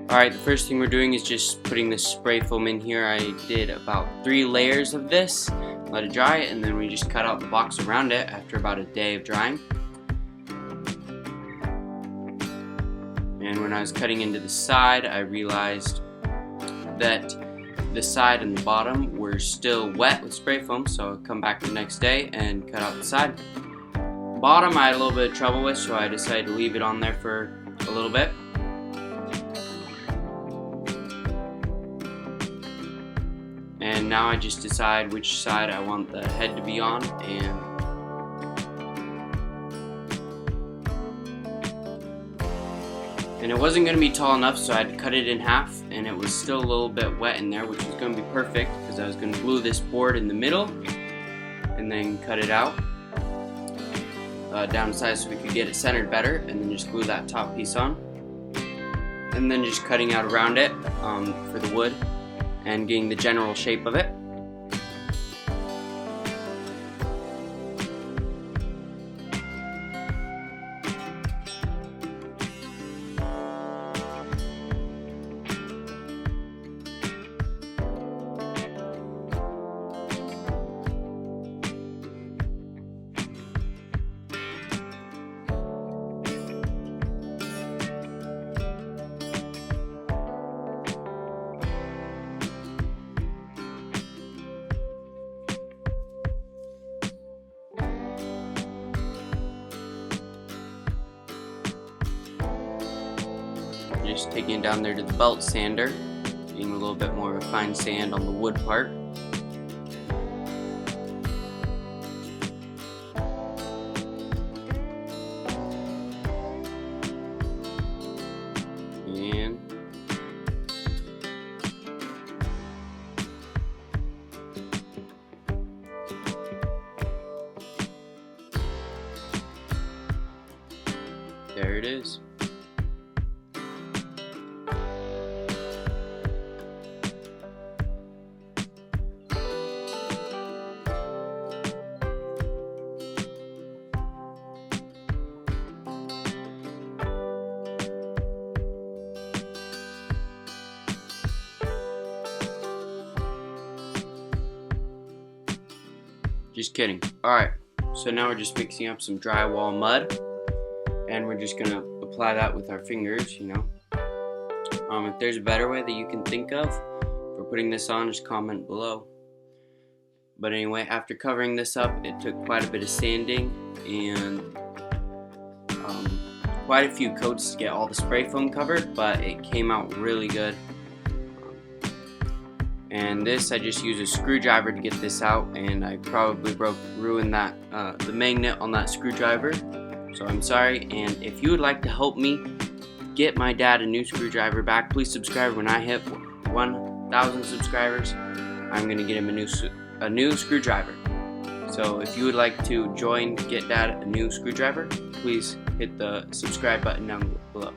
Alright, the first thing we're doing is just putting the spray foam in here. I did about 3 layers of this, let it dry, and then we just cut out the box around it after about a day of drying. And when I was cutting into the side, I realized that the side and the bottom were still wet with spray foam, so I'll come back the next day and cut out the side. Bottom I had a little bit of trouble with, so I decided to leave it on there for a little bit. And now I just decide which side I want the head to be on, and it wasn't going to be tall enough, so I had to cut it in half, and it was still a little bit wet in there, which was going to be perfect because I was going to glue this board in the middle and then cut it out down the side so we could get it centered better, and then just glue that top piece on, and then just cutting out around it for the wood and getting the general shape of it. Just taking it down there to the belt sander, getting a little bit more of a fine sand on the wood part. And there it is. Just kidding. Alright, so now we're just mixing up some drywall mud, and we're just going to apply that with our fingers, you know. If there's a better way that you can think of for putting this on, just comment below. But anyway, after covering this up, it took quite a bit of sanding and quite a few coats to get all the spray foam covered, but it came out really good. And this, I just used a screwdriver to get this out, and I probably ruined that the magnet on that screwdriver, so I'm sorry. And if you would like to help me get my dad a new screwdriver back, please subscribe. When I hit 1,000 subscribers, I'm gonna get him a new screwdriver. So if you would like to join Get Dad a new screwdriver, please hit the subscribe button down below.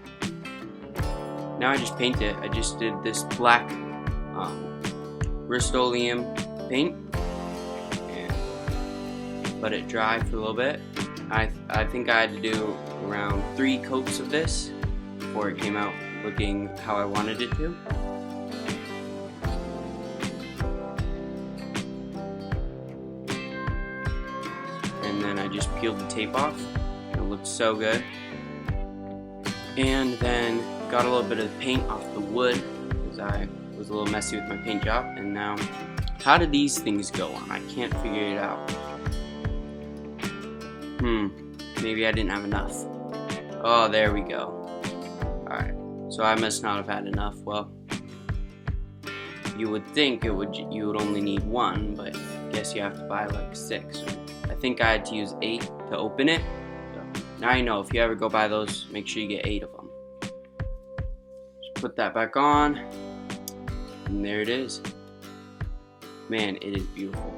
Now I just paint it. I just did this black Rust-Oleum paint and let it dry for a little bit. I think I had to do around 3 coats of this before it came out looking how I wanted it to. And then I just peeled the tape off. It looked so good. And then got a little bit of paint off the wood because I was a little messy with my paint job. And now, how do these things go on? I can't figure it out. Maybe I didn't have enough. Oh, there we go. Alright, so I must not have had enough. Well, you would think you would only need 1, but I guess you have to buy like 6. I think I had to use 8 to open it. So now you know, if you ever go buy those, make sure you get 8 of them. Just put that back on. And there it is. Man, it is beautiful.